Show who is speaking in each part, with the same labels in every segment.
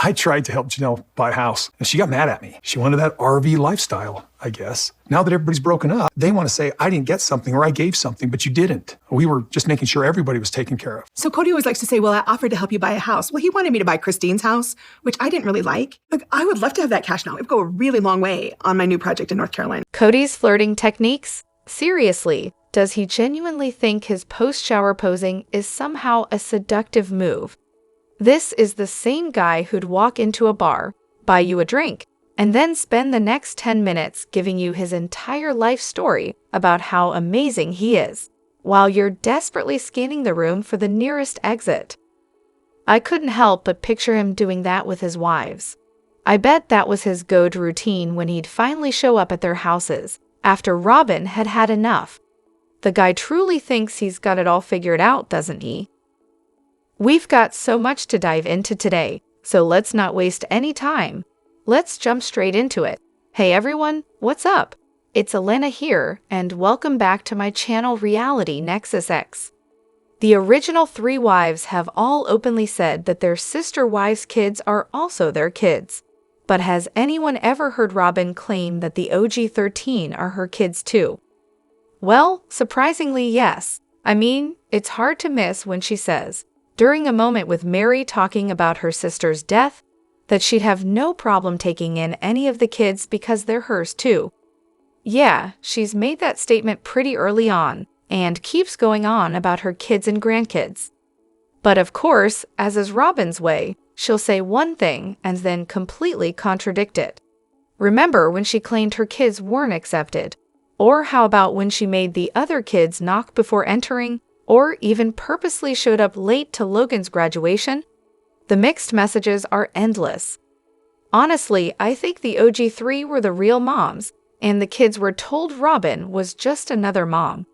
Speaker 1: I tried to help Janelle buy a house, and she got mad at me. She wanted that RV lifestyle, I guess. Now that everybody's broken up, they want to say, I didn't get something or I gave something, but you didn't. We were just making sure everybody was taken care of.
Speaker 2: So Kody always likes to say, well, I offered to help you buy a house. Well, he wanted me to buy Christine's house, which I didn't really like. Look, I would love to have that cash now. It would go a really long way on my new project in North Carolina.
Speaker 3: Kody's flirting techniques? Seriously, does he genuinely think his post-shower posing is somehow a seductive move? This is the same guy who'd walk into a bar, buy you a drink, and then spend the next 10 minutes giving you his entire life story about how amazing he is, while you're desperately scanning the room for the nearest exit. I couldn't help but picture him doing that with his wives. I bet that was his go-to routine when he'd finally show up at their houses, after Robyn had had enough. The guy truly thinks he's got it all figured out, doesn't he? We've got so much to dive into today, so let's not waste any time. Let's jump straight into it. Hey everyone, what's up? It's Elena here, and welcome back to my channel Reality Nexus X. The original 3 wives have all openly said that their sister wives' kids are also their kids. But has anyone ever heard Robyn claim that the OG 13 are her kids too? Well, surprisingly yes. I mean, it's hard to miss when she says, during a moment with Meri talking about her sister's death, that she'd have no problem taking in any of the kids because they're hers too. Yeah, she's made that statement pretty early on, and keeps going on about her kids and grandkids. But of course, as is Robyn's way, she'll say one thing and then completely contradict it. Remember when she claimed her kids weren't accepted? Or how about when she made the other kids knock before entering, or even purposely showed up late to Logan's graduation? The mixed messages are endless. Honestly, I think the OG3 were the real moms, and the kids were told Robyn was just another mom.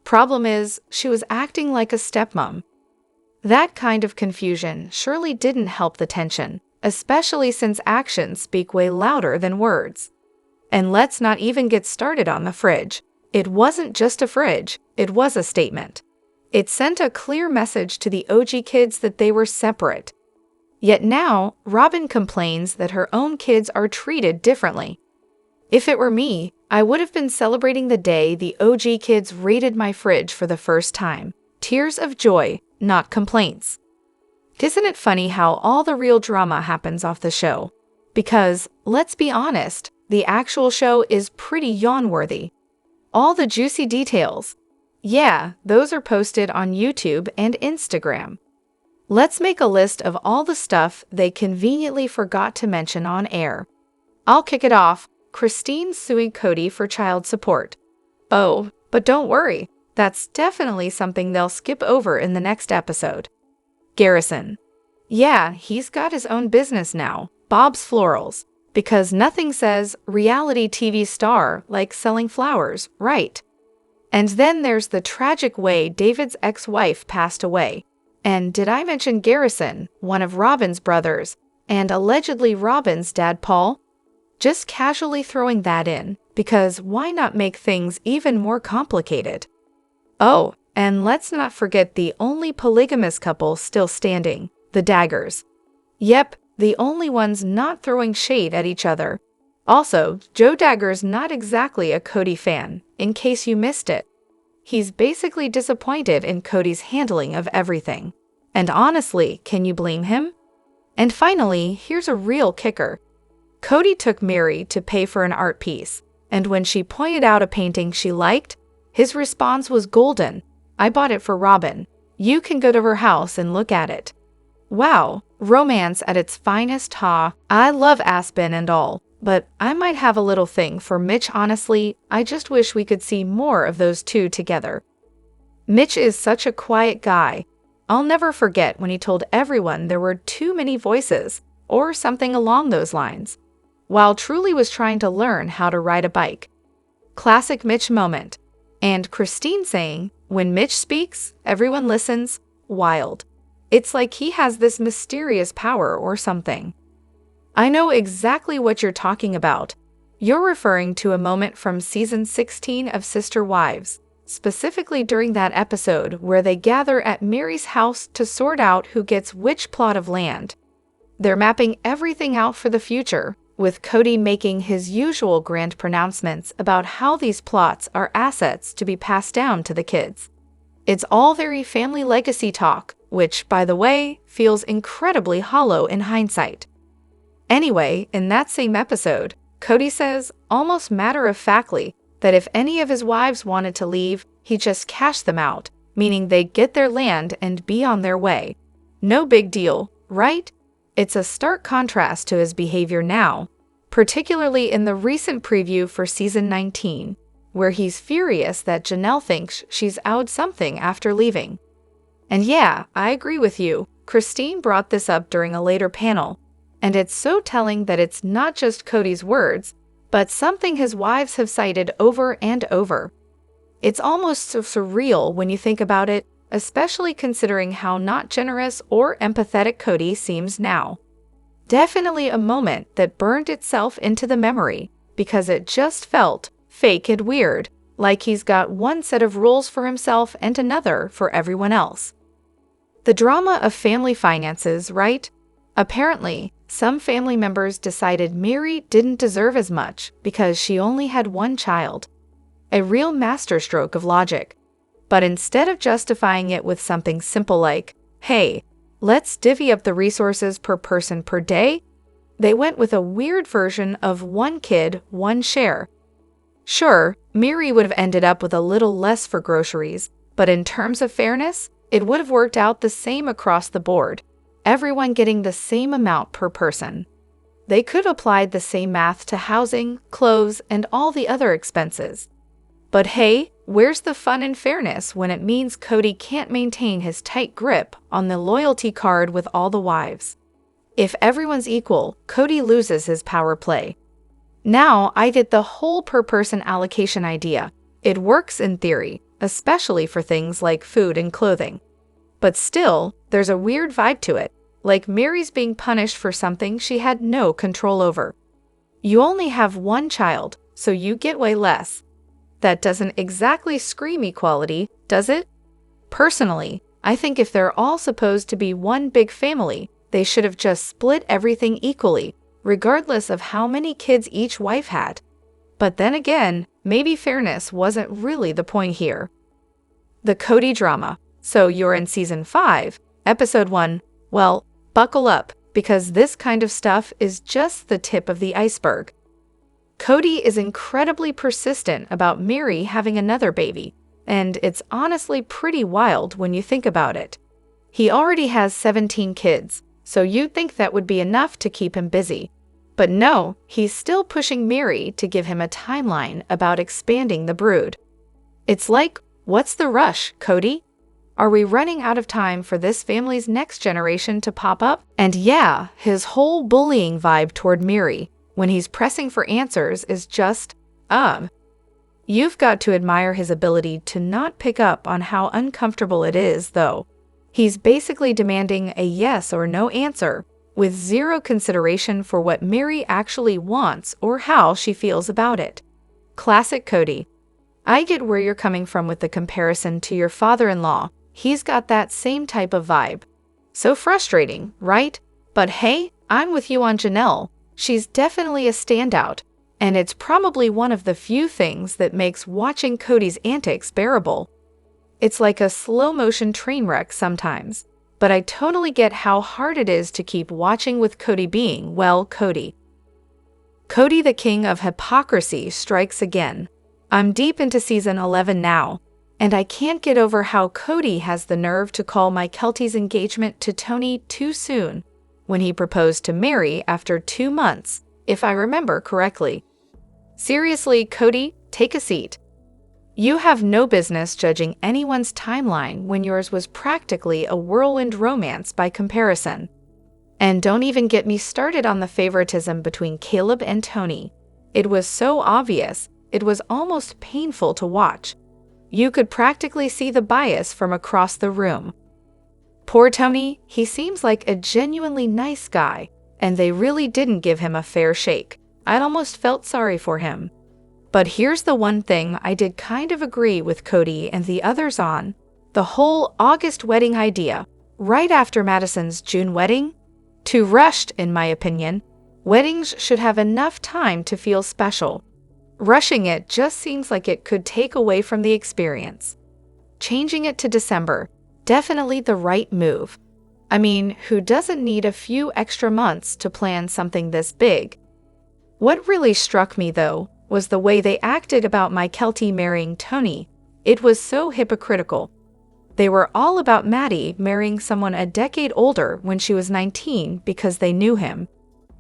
Speaker 3: Problem is, she was acting like a stepmom. That kind of confusion surely didn't help the tension, especially since actions speak way louder than words. And let's not even get started on the fridge. It wasn't just a fridge, it was a statement. It sent a clear message to the OG kids that they were separate. Yet now, Robyn complains that her own kids are treated differently. If it were me, I would have been celebrating the day the OG kids raided my fridge for the first time. Tears of joy, not complaints. Isn't it funny how all the real drama happens off the show? Because, let's be honest, the actual show is pretty yawn-worthy. All the juicy details. Yeah, those are posted on YouTube and Instagram. Let's make a list of all the stuff they conveniently forgot to mention on air. I'll kick it off. Christine suing Kody for child support. Oh, but don't worry. That's definitely something they'll skip over in the next episode. Garrison. Yeah, he's got his own business now, Bob's Florals, because nothing says reality TV star like selling flowers, right? And then there's the tragic way David's ex-wife passed away. And did I mention Garrison, one of Robyn's brothers, and allegedly Robyn's dad Paul? Just casually throwing that in, because why not make things even more complicated? Oh, and let's not forget the only polygamous couple still standing, the Daggers. Yep, the only ones not throwing shade at each other. Also, Joe Dagger's not exactly a Kody fan, in case you missed it. He's basically disappointed in Kody's handling of everything. And honestly, can you blame him? And finally, here's a real kicker. Kody took Meri to pay for an art piece, and when she pointed out a painting she liked, his response was golden. I bought it for Robyn. You can go to her house and look at it. Wow, romance at its finest, huh? I love Aspen and all, but I might have a little thing for Mitch. Honestly, I just wish we could see more of those two together. Mitch is such a quiet guy. I'll never forget when he told everyone there were too many voices, or something along those lines, while Truly was trying to learn how to ride a bike. Classic Mitch moment. And Christine saying, when Mitch speaks, everyone listens. Wild. It's like he has this mysterious power or something. I know exactly what you're talking about. You're referring to a moment from season 16 of Sister Wives, specifically during that episode where they gather at Meri's house to sort out who gets which plot of land. They're mapping everything out for the future, with Kody making his usual grand pronouncements about how these plots are assets to be passed down to the kids. It's all very family legacy talk, which, by the way, feels incredibly hollow in hindsight. Anyway, in that same episode, Kody says, almost matter-of-factly, that if any of his wives wanted to leave, he'd just cash them out, meaning they'd get their land and be on their way. No big deal, right? It's a stark contrast to his behavior now, particularly in the recent preview for season 19, where he's furious that Janelle thinks she's owed something after leaving. And yeah, I agree with you. Christine brought this up during a later panel, and it's so telling that it's not just Kody's words, but something his wives have cited over and over. It's almost so surreal when you think about it, especially considering how not generous or empathetic Kody seems now. Definitely a moment that burned itself into the memory because it just felt fake and weird, like he's got one set of rules for himself and another for everyone else. The drama of family finances, right? Apparently, some family members decided Mary didn't deserve as much because she only had one child. A real masterstroke of logic. But instead of justifying it with something simple like, hey, let's divvy up the resources per person per day, they went with a weird version of one kid, one share. Sure, Mary would have ended up with a little less for groceries, but in terms of fairness, it would have worked out the same across the board, everyone getting the same amount per person. They could have applied the same math to housing, clothes, and all the other expenses. But hey, where's the fun and fairness when it means Kody can't maintain his tight grip on the loyalty card with all the wives? If everyone's equal, Kody loses his power play. Now I get the whole per-person allocation idea. It works in theory, especially for things like food and clothing. But still, there's a weird vibe to it, like Mary's being punished for something she had no control over. You only have one child, so you get way less. That doesn't exactly scream equality, does it? Personally, I think if they're all supposed to be one big family, they should have just split everything equally, regardless of how many kids each wife had. But then again, maybe fairness wasn't really the point here. The Kody drama. So you're in season 5, episode 1. Well, buckle up, because this kind of stuff is just the tip of the iceberg. Kody is incredibly persistent about Mary having another baby, and it's honestly pretty wild when you think about it. He already has 17 kids, so you'd think that would be enough to keep him busy. But no, he's still pushing Mary to give him a timeline about expanding the brood. It's like, what's the rush, Kody? Are we running out of time for this family's next generation to pop up? And yeah, his whole bullying vibe toward Mary, when he's pressing for answers, is just, You've got to admire his ability to not pick up on how uncomfortable it is, though. He's basically demanding a yes or no answer, with zero consideration for what Mary actually wants or how she feels about it. Classic Kody. I get where you're coming from with the comparison to your father-in-law. He's got that same type of vibe. So frustrating, right? But hey, I'm with you on Janelle. She's definitely a standout, and it's probably one of the few things that makes watching Kody's antics bearable. It's like a slow-motion train wreck sometimes, but I totally get how hard it is to keep watching with Kody being, well, Kody. Kody, the king of hypocrisy, strikes again. I'm deep into season 11 now, and I can't get over how Kody has the nerve to call Mykelti's engagement to Tony too soon, when he proposed to Mary after 2 months, if I remember correctly. Seriously, Kody, take a seat. You have no business judging anyone's timeline when yours was practically a whirlwind romance by comparison. And don't even get me started on the favoritism between Caleb and Tony. It was so obvious, it was almost painful to watch. You could practically see the bias from across the room. Poor Tony, he seems like a genuinely nice guy, and they really didn't give him a fair shake. I'd almost felt sorry for him. But here's the one thing I did kind of agree with Kody and the others on. The whole August wedding idea, right after Madison's June wedding? Too rushed, in my opinion. Weddings should have enough time to feel special. Rushing it just seems like it could take away from the experience. Changing it to December, definitely the right move. I mean, who doesn't need a few extra months to plan something this big? What really struck me, though, was the way they acted about Kody marrying Tony. It was so hypocritical. They were all about Maddie marrying someone a decade older when she was 19 because they knew him.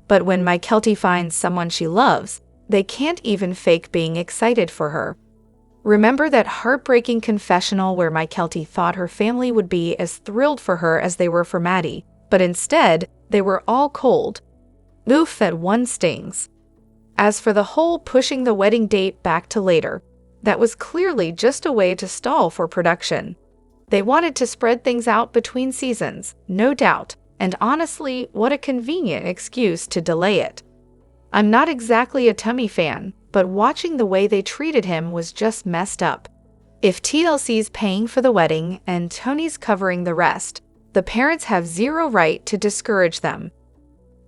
Speaker 3: But when Kody finds someone she loves, they can't even fake being excited for her. Remember that heartbreaking confessional where Kody thought her family would be as thrilled for her as they were for Maddie, but instead, they were all cold. Oof, that one stings. As for the whole pushing the wedding date back to later, that was clearly just a way to stall for production. They wanted to spread things out between seasons, no doubt, and honestly, what a convenient excuse to delay it. I'm not exactly a Tummy fan, but watching the way they treated him was just messed up. If TLC's paying for the wedding and Tony's covering the rest, the parents have zero right to discourage them.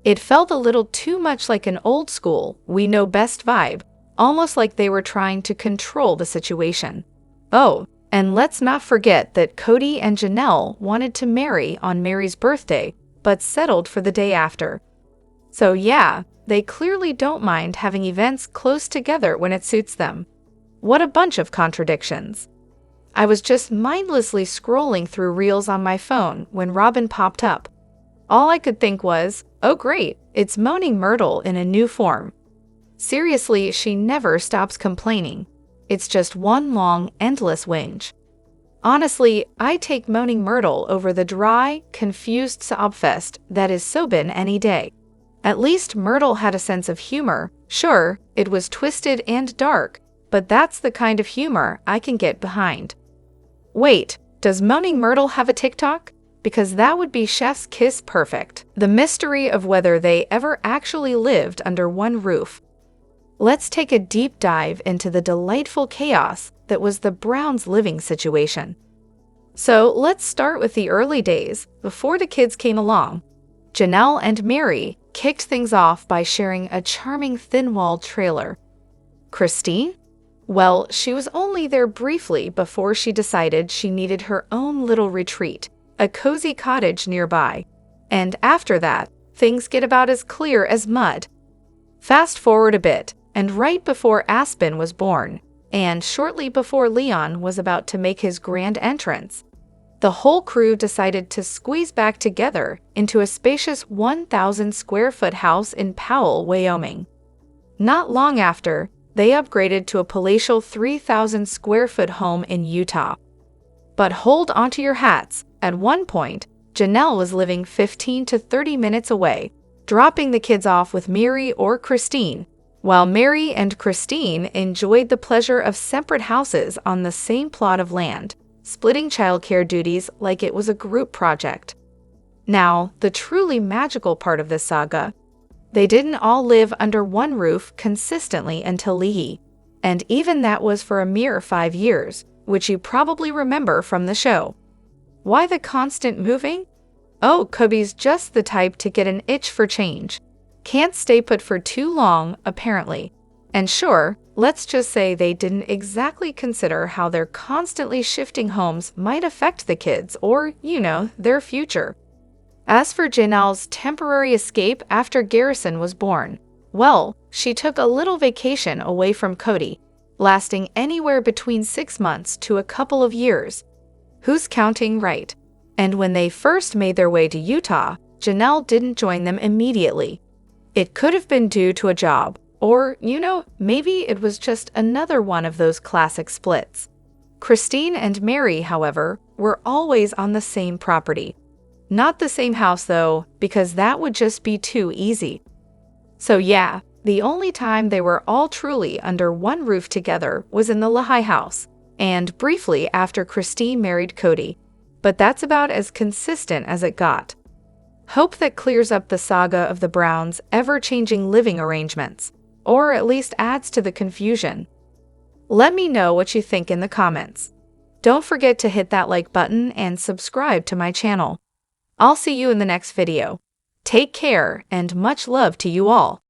Speaker 3: It felt a little too much like an old school, we know best vibe, almost like they were trying to control the situation. Oh, and let's not forget that Kody and Janelle wanted to marry on Mary's birthday, but settled for the day after. So yeah, they clearly don't mind having events close together when it suits them. What a bunch of contradictions. I was just mindlessly scrolling through reels on my phone when Robyn popped up. All I could think was, oh great, it's Moaning Myrtle in a new form. Seriously, she never stops complaining. It's just one long, endless whinge. Honestly, I take Moaning Myrtle over the dry, confused sobfest that is Sobin any day. At least Myrtle had a sense of humor. Sure, it was twisted and dark, but that's the kind of humor I can get behind. Wait, does Moaning Myrtle have a TikTok? Because that would be Chef's kiss perfect. The mystery of whether they ever actually lived under one roof. Let's take a deep dive into the delightful chaos that was the Browns' living situation. So let's start with the early days, before the kids came along. Janelle and Mary kicked things off by sharing a charming thin-walled trailer. Christine? Well, she was only there briefly before she decided she needed her own little retreat, a cozy cottage nearby. And after that, things get about as clear as mud. Fast forward a bit, and right before Aspen was born, and shortly before Leon was about to make his grand entrance, the whole crew decided to squeeze back together into a spacious 1,000-square-foot house in Powell, Wyoming. Not long after, they upgraded to a palatial 3,000-square-foot home in Utah. But hold onto your hats, at one point, Janelle was living 15 to 30 minutes away, dropping the kids off with Mary or Christine, while Mary and Christine enjoyed the pleasure of separate houses on the same plot of land, splitting childcare duties like it was a group project. Now, the truly magical part of this saga. They didn't all live under one roof consistently until Lehi, and even that was for a mere 5 years, which you probably remember from the show. Why the constant moving? Oh, Kobe's just the type to get an itch for change. Can't stay put for too long, apparently. And sure, let's just say they didn't exactly consider how their constantly shifting homes might affect the kids or, their future. As for Janelle's temporary escape after Garrison was born, well, she took a little vacation away from Kody, lasting anywhere between 6 months to a couple of years. Who's counting right? And when they first made their way to Utah, Janelle didn't join them immediately. It could have been due to a job, or, maybe it was just another one of those classic splits. Christine and Mary, however, were always on the same property. Not the same house, though, because that would just be too easy. So yeah, the only time they were all truly under one roof together was in the Lehi house, and briefly after Christine married Kody. But that's about as consistent as it got. Hope that clears up the saga of the Browns' ever-changing living arrangements, or at least adds to the confusion. Let me know what you think in the comments. Don't forget to hit that like button and subscribe to my channel. I'll see you in the next video. Take care and much love to you all.